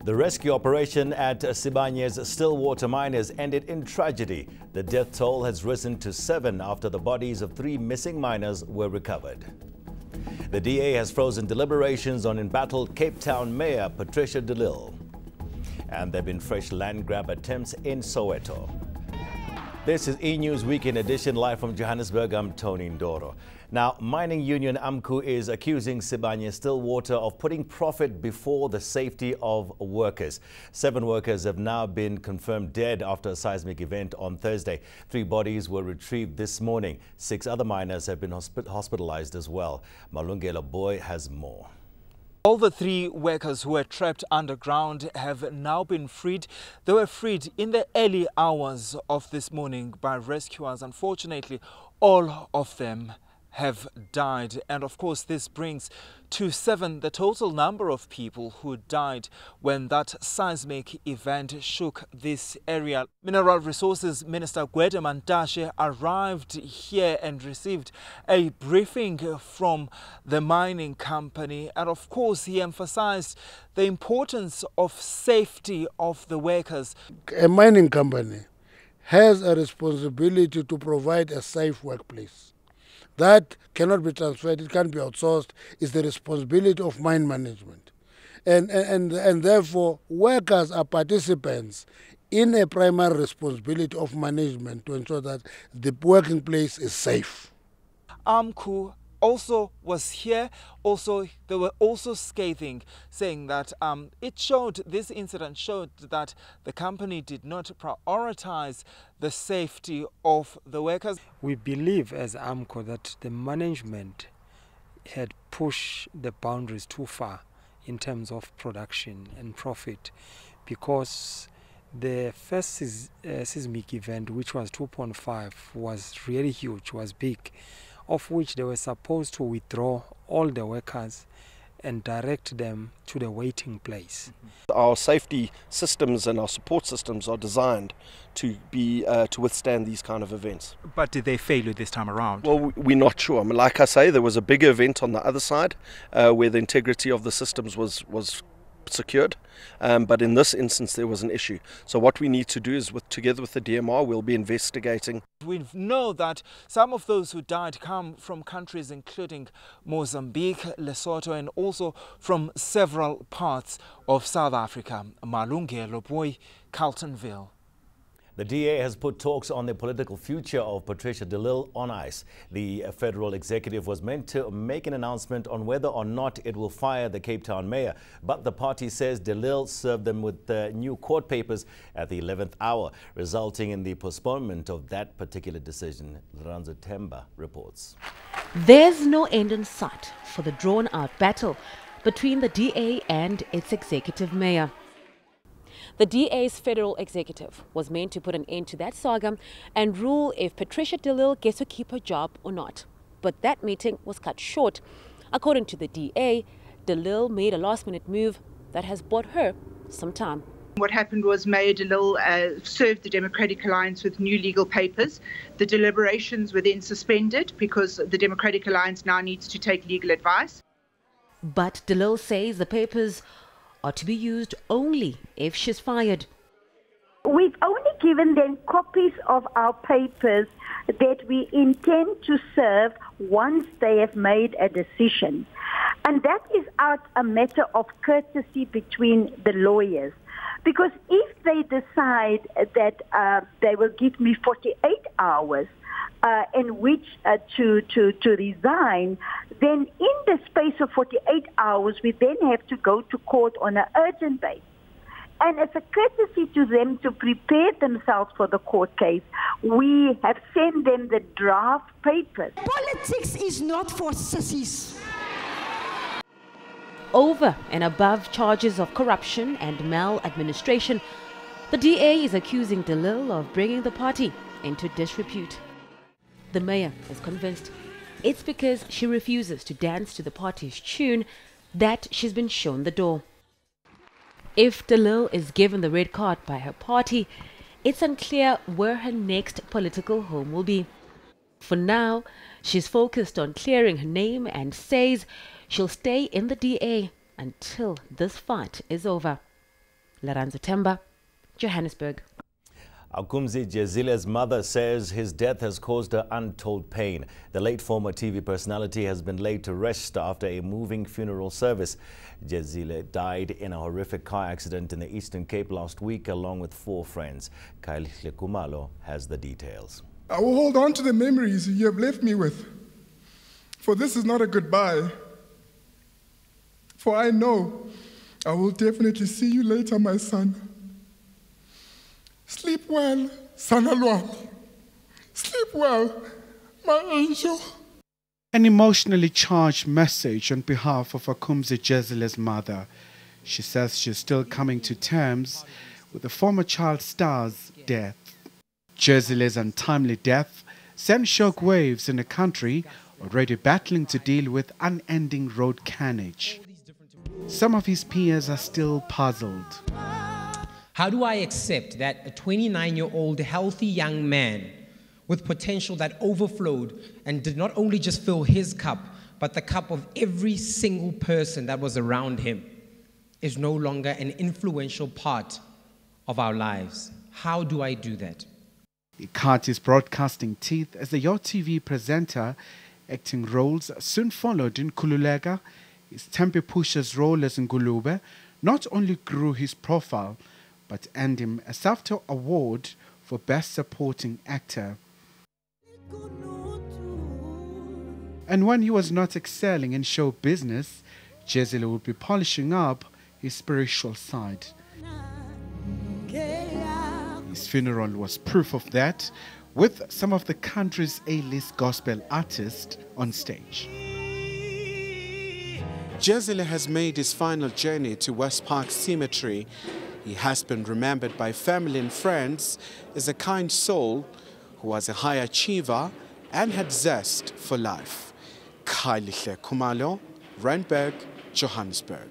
The rescue operation at Sibanye's Stillwater miners ended in tragedy. The death toll has risen to 7 after the bodies of 3 missing miners were recovered. The DA has frozen deliberations on embattled Cape Town Mayor Protea Glen. And there have been fresh land grab attempts in Soweto. This is eNews Weekend Edition, live from Johannesburg. I'm Tony Ndoro. Now, mining union AMCU is accusing Sibanye Stillwater of putting profit before the safety of workers. 7 workers have now been confirmed dead after a seismic event on Thursday. 3 bodies were retrieved this morning. 6 other miners have been hospitalized as well. Malungelo Boy has more. All the 3 workers who were trapped underground have now been freed. They were freed in the early hours of this morning by rescuers. Unfortunately, all of them have died, and of course this brings to 7 the total number of people who died when that seismic event shook this area. Mineral Resources Minister Gwede Mantashe arrived here and received a briefing from the mining company, and of course he emphasized the importance of safety of the workers. A mining company has a responsibility to provide a safe workplace. That cannot be transferred, it can't be outsourced. It's the responsibility of mine management. And therefore, workers are participants in a primary responsibility of management to ensure that the working place is safe. AMCU also was here. They were also scathing, saying that this incident showed that the company did not prioritize the safety of the workers. We believe as AMCU that the management had pushed the boundaries too far in terms of production and profit, because the first seismic event, which was 2.5, was really huge, was big, of which they were supposed to withdraw all the workers and direct them to the waiting place. Our safety systems and our support systems are designed to be to withstand these kind of events. But did they fail you this time around? Well, we're not sure. I mean, like I say, there was a bigger event on the other side where the integrity of the systems was secured, but in this instance there was an issue. So what we need to do is, together with the DMR, we'll be investigating. We know that some of those who died come from countries including Mozambique, Lesotho, and also from several parts of South Africa. Malungelo Boy, Carltonville. The DA has put talks on the political future of Protea Glen on ice. The federal executive was meant to make an announcement on whether or not it will fire the Cape Town mayor, but the party says Glen served them with new court papers at the 11th hour, resulting in the postponement of that particular decision. Ranzo Temba reports. There's no end in sight for the drawn-out battle between the DA and its executive mayor. The DA's federal executive was meant to put an end to that saga and rule if Protea Glen gets to keep her job or not. But that meeting was cut short. According to the DA, Glen made a last-minute move that has bought her some time. What happened was Mayor Glen served the Democratic Alliance with new legal papers. The deliberations were then suspended because the Democratic Alliance now needs to take legal advice. But Glen says the papers are to be used only if she's fired. We've only given them copies of our papers that we intend to serve once they have made a decision. And that is out a matter of courtesy between the lawyers. Because if they decide that they will give me 48 hours in which to resign, then in the space of 48 hours, we then have to go to court on an urgent basis. And as a courtesy to them to prepare themselves for the court case, we have sent them the draft papers. Politics is not for sissies. Over and above charges of corruption and maladministration, the DA is accusing Glen of bringing the party into disrepute. The mayor is convinced it's because she refuses to dance to the party's tune that she's been shown the door. If Glen is given the red card by her party, it's unclear where her next political home will be. For now, she's focused on clearing her name and says she'll stay in the DA until this fight is over. Laranza Temba, Johannesburg. Akumzi Jezile's mother says his death has caused her untold pain. The late former TV personality has been laid to rest after a moving funeral service. Jezile died in a horrific car accident in the Eastern Cape last week along with 4 friends. Kaihle Kumalo has the details. I will hold on to the memories you have left me with, for this is not a goodbye. For I know I will definitely see you later, my son. Sleep well, son Alwami. Sleep well, my angel. An emotionally charged message on behalf of Akumzi Jezile's mother. She says she's still coming to terms with the former child star's death. Jezile's untimely death sent shock waves in a country already battling to deal with unending road carnage. Some of his peers are still puzzled. How do I accept that a 29-year-old healthy young man with potential that overflowed and did not only just fill his cup, but the cup of every single person that was around him is no longer an influential part of our lives? How do I do that? He cut his broadcasting teeth as a YoTV presenter. Acting roles soon followed in Kululega. His Tempe Pusher's role as Ngulube not only grew his profile, but earned him a SAFTA award for Best Supporting Actor. And when he was not excelling in show business, Jezile would be polishing up his spiritual side. His funeral was proof of that, with some of the country's A-list gospel artists on stage. Jezile has made his final journey to West Park Cemetery. He has been remembered by family and friends as a kind soul who was a high achiever and had zest for life. Kaihle Kumalo, Randburg, Johannesburg.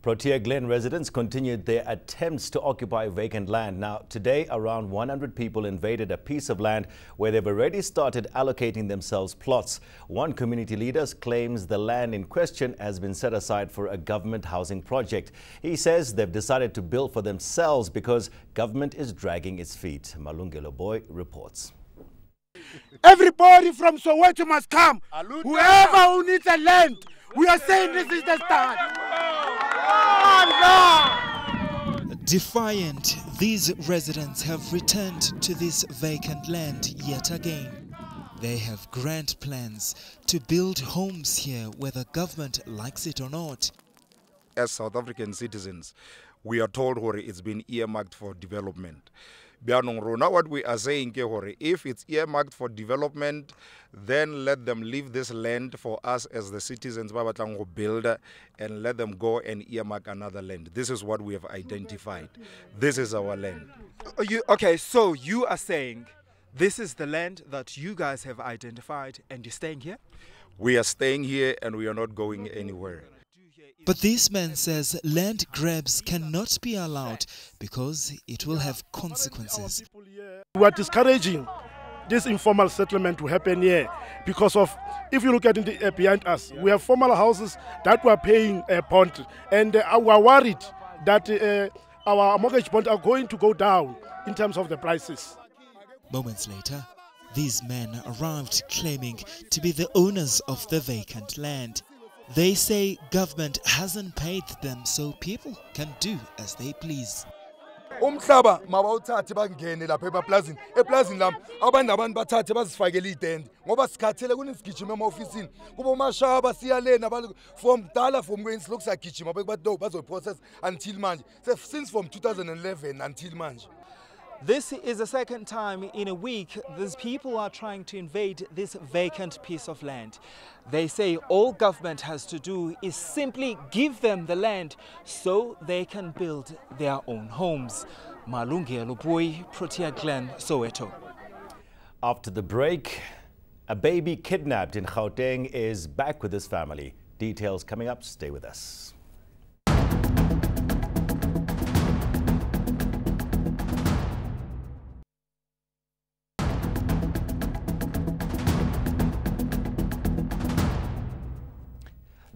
Protea Glen residents continued their attempts to occupy vacant land. Now, today, around 100 people invaded a piece of land where they've already started allocating themselves plots. One community leader claims the land in question has been set aside for a government housing project. He says they've decided to build for themselves because government is dragging its feet. Malungelo Boy reports. Everybody from Soweto must come. Whoever who needs a land, we are saying this is the start. Defiant, these residents have returned to this vacant land yet again. They have grand plans to build homes here whether government likes it or not. As South African citizens, we are told it's been earmarked for development. Now what we are saying, if it's earmarked for development, then let them leave this land for us as the citizens build and let them go and earmark another land. This is what we have identified. This is our land. Okay, so you are saying this is the land that you guys have identified and you're staying here? We are staying here and we are not going anywhere. But this man says land grabs cannot be allowed because it will have consequences. We are discouraging this informal settlement to happen here because of, if you look at it behind us, we have formal houses that were paying a bond, and we are worried that our mortgage bonds are going to go down in terms of the prices. Moments later, these men arrived claiming to be the owners of the vacant land. They say government hasn't paid them, so people can do as they please. Umhlaba mabawuthathe bangene lapha eplazini lam abantu bathathe bazifakele itende ngoba sikhathele kunesigijima ema-ofisini kuba umashaba siyalena from dala from kwensi lokhu sagijima bathi no bazoprocess until manje since from 2011 until manje. This is the second time in a week these people are trying to invade this vacant piece of land. They say all government has to do is simply give them the land so they can build their own homes. Malungelo Boy, Protea Glen, Soweto. After the break, a baby kidnapped in Gauteng is back with his family. Details coming up. Stay with us.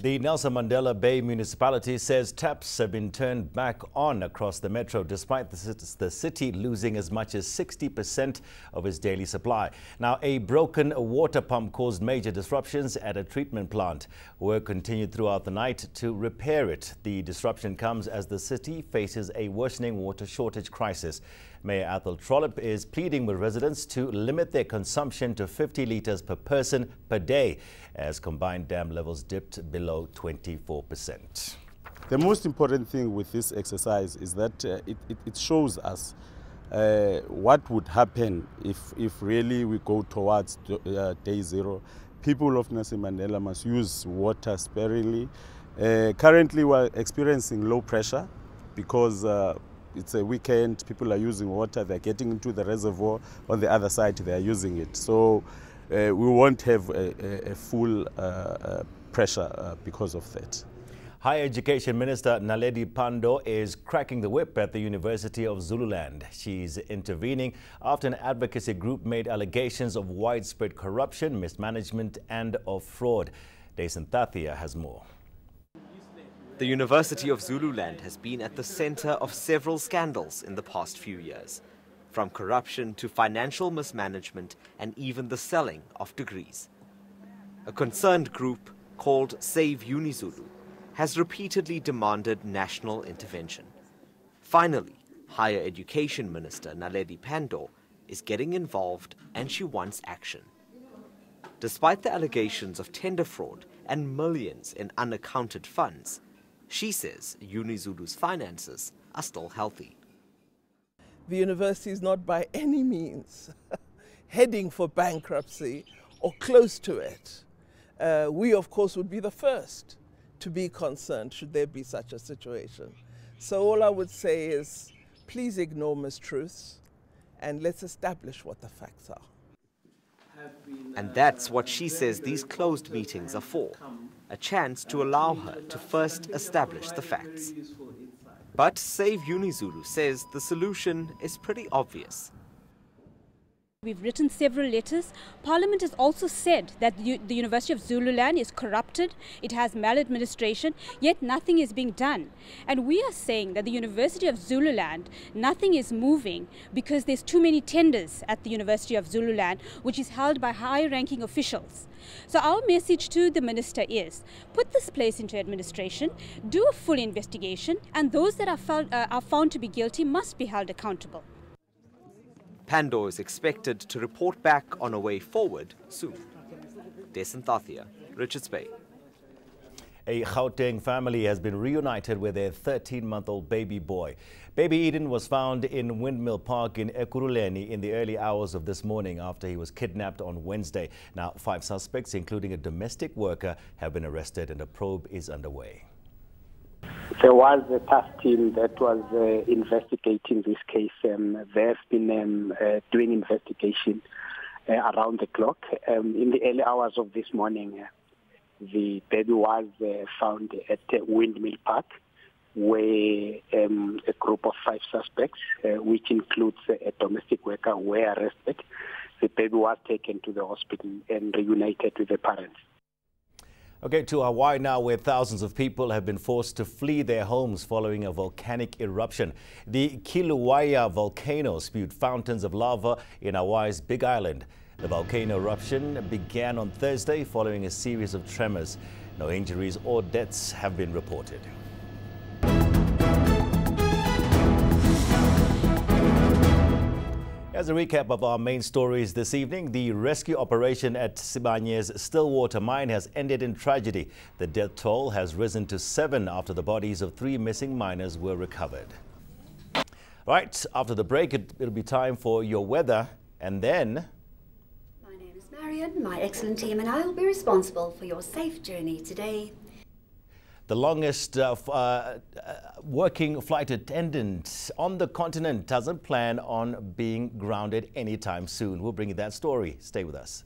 The Nelson Mandela Bay municipality says taps have been turned back on across the metro despite the city losing as much as 60% of its daily supply. Now, a broken water pump caused major disruptions at a treatment plant. Work continued throughout the night to repair it. The disruption comes as the city faces a worsening water shortage crisis. Mayor Athol Trollip is pleading with residents to limit their consumption to 50 litres per person per day as combined dam levels dipped below 24%. The most important thing with this exercise is that it shows us what would happen if really we go towards day zero. People of Nelson Mandela must use water sparingly. Currently we're experiencing low pressure because it's a weekend, people are using water, they're getting into the reservoir, on the other side they're using it. So we won't have a full pressure because of that. Higher Education Minister Naledi Pandor is cracking the whip at the University of Zululand. She's intervening after an advocacy group made allegations of widespread corruption, mismanagement and of fraud. Tathia has more. The University of Zululand has been at the center of several scandals in the past few years, from corruption to financial mismanagement and even the selling of degrees. A concerned group called Save UniZulu has repeatedly demanded national intervention. Finally, Higher Education Minister Naledi Pandor is getting involved and she wants action. Despite the allegations of tender fraud and millions in unaccounted funds, she says UniZulu's finances are still healthy. The university is not by any means heading for bankruptcy or close to it. We, of course, would be the first to be concerned should there be such a situation. So all I would say is please ignore mistruths and let's establish what the facts are. And that's what she says these closed meetings are for, a chance to allow her to first establish the facts. But Save UniZulu says the solution is pretty obvious. We've written several letters. Parliament has also said that the University of Zululand is corrupted, it has maladministration, yet nothing is being done. And we are saying that the University of Zululand, nothing is moving because there's too many tenders at the University of Zululand, which is held by high-ranking officials. So our message to the minister is, put this place into administration, do a full investigation, and those that are found to be guilty must be held accountable. Pandor is expected to report back on a way forward soon. Tathia, Richards Bay. A Gauteng family has been reunited with their 13-month-old baby boy. Baby Eden was found in Windmill Park in Ekurhuleni in the early hours of this morning after he was kidnapped on Wednesday. Now, 5 suspects, including a domestic worker, have been arrested and a probe is underway. There was a task team that was investigating this case. They've been doing investigation around the clock. In the early hours of this morning, the baby was found at Windmill Park, where a group of 5 suspects, which includes a domestic worker, were arrested. The baby was taken to the hospital and reunited with the parents. Okay, to Hawaii now, where thousands of people have been forced to flee their homes following a volcanic eruption. The Kilauea volcano spewed fountains of lava in Hawaii's Big Island. The volcano eruption began on Thursday following a series of tremors. No injuries or deaths have been reported. As a recap of our main stories this evening, the rescue operation at Sibanye's Stillwater mine has ended in tragedy. The death toll has risen to 7 after the bodies of 3 missing miners were recovered. Right, after the break, it'll be time for your weather, and then... My name is Marion. My excellent team and I will be responsible for your safe journey today. The longest working flight attendant on the continent doesn't plan on being grounded anytime soon. We'll bring you that story. Stay with us.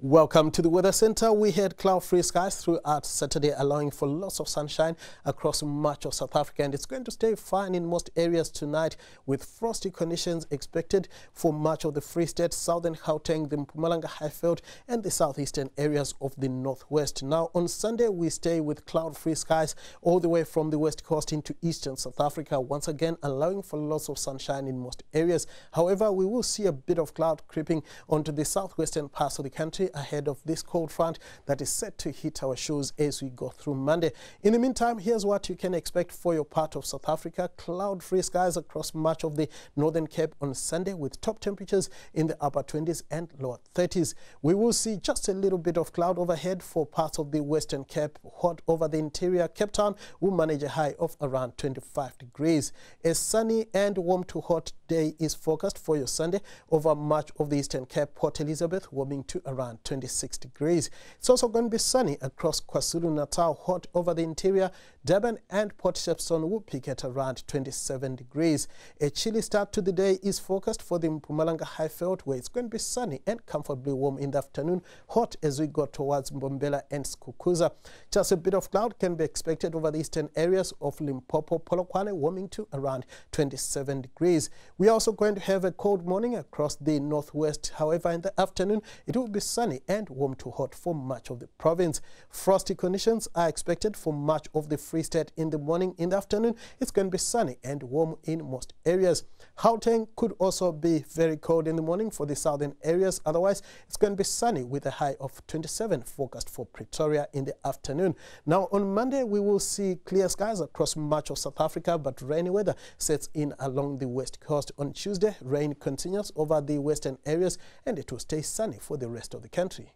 Welcome to the Weather Center. We had cloud-free skies throughout Saturday, allowing for lots of sunshine across much of South Africa, and it's going to stay fine in most areas tonight, with frosty conditions expected for much of the Free State, southern Gauteng, the Mpumalanga Highveld, and the southeastern areas of the northwest. Now, on Sunday, we stay with cloud-free skies all the way from the west coast into eastern South Africa, once again allowing for lots of sunshine in most areas. However, we will see a bit of cloud creeping onto the southwestern parts of the country ahead of this cold front that is set to hit our shores as we go through Monday. In the meantime, here's what you can expect for your part of South Africa. Cloud-free skies across much of the Northern Cape on Sunday, with top temperatures in the upper 20s and lower 30s. We will see just a little bit of cloud overhead for parts of the Western Cape. Hot over the interior. Cape Town will manage a high of around 25 degrees. A sunny and warm to hot day is forecast for your Sunday over much of the Eastern Cape. Port Elizabeth warming to around 26 degrees. It's also going to be sunny across KwaZulu-Natal. Hot over the interior. Durban and Port Shepstone will peak at around 27 degrees. A chilly start to the day is forecast for the Mpumalanga Highveld, where it's going to be sunny and comfortably warm in the afternoon. Hot as we go towards Mbombela and Skukuza. Just a bit of cloud can be expected over the eastern areas of Limpopo, Polokwane, warming to around 27 degrees. We are also going to have a cold morning across the northwest. However, in the afternoon, it will be sunny and warm to hot for much of the province. Frosty conditions are expected for much of the Free State in the morning. In the afternoon, it's going to be sunny and warm in most areas. Gauteng could also be very cold in the morning for the southern areas. Otherwise, it's going to be sunny with a high of 27 forecast for Pretoria in the afternoon. Now, on Monday, we will see clear skies across much of South Africa, but rainy weather sets in along the west coast. On Tuesday, rain continues over the western areas, and it will stay sunny for the rest of the country.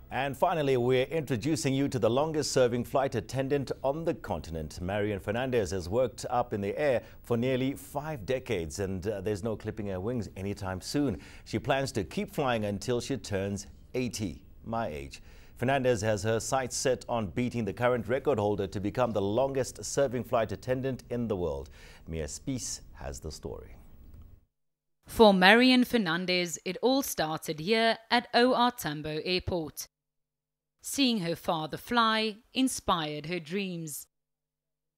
And finally, we're introducing you to the longest-serving flight attendant on the continent. Marian Fernandez has worked up in the air for nearly 5 decades, and there's no clipping her wings anytime soon. She plans to keep flying until she turns 80, my age. Fernandez has her sights set on beating the current record holder to become the longest-serving flight attendant in the world. Mia Spies has the story. For Marian Fernandez, it all started here at OR Tambo Airport. Seeing her father fly inspired her dreams.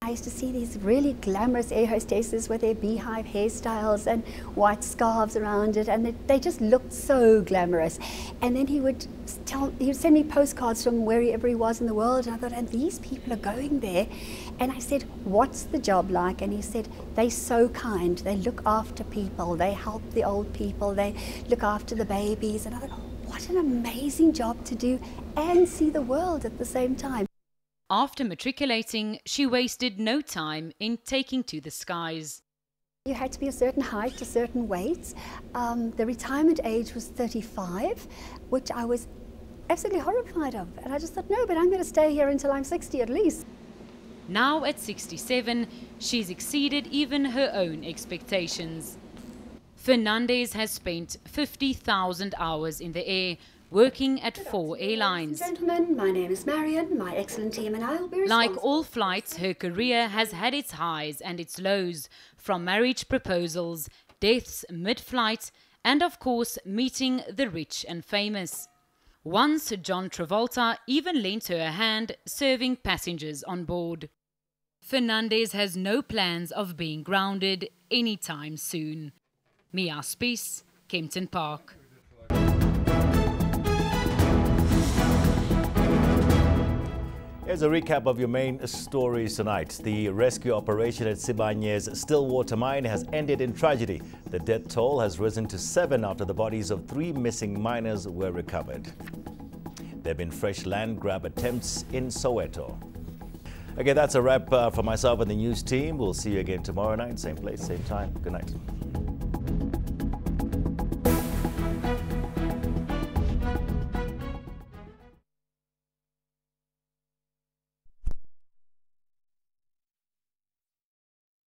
I used to see these really glamorous air hostesses with their beehive hairstyles and white scarves around it, and they just looked so glamorous. And then he would send me postcards from wherever he was in the world, and I thought, and these people are going there. And I said, what's the job like? And he said, they're so kind. They look after people. They help the old people. They look after the babies. And I thought, what an amazing job to do and see the world at the same time. After matriculating, she wasted no time in taking to the skies. You had to be a certain height, a certain weight. The retirement age was 35, which I was absolutely horrified of. And I just thought, no, but I'm going to stay here until I'm 60 at least. Now at 67, she's exceeded even her own expectations. Fernandez has spent 50,000 hours in the air, working at 4 airlines. Ladies and gentlemen, my name is Marian. My excellent team and I will be responsible. Like all flights, her career has had its highs and its lows, from marriage proposals, deaths mid-flight, and of course, meeting the rich and famous. Once, John Travolta even lent her a hand serving passengers on board. Fernandez has no plans of being grounded anytime soon. Mia Spies, Kempton Park. Here's a recap of your main stories tonight. The rescue operation at Sibanye's Stillwater mine has ended in tragedy. The death toll has risen to 7 after the bodies of 3 missing miners were recovered. There have been fresh land grab attempts in Soweto. Okay, that's a wrap for myself and the news team. We'll see you again tomorrow night, same place, same time. Good night.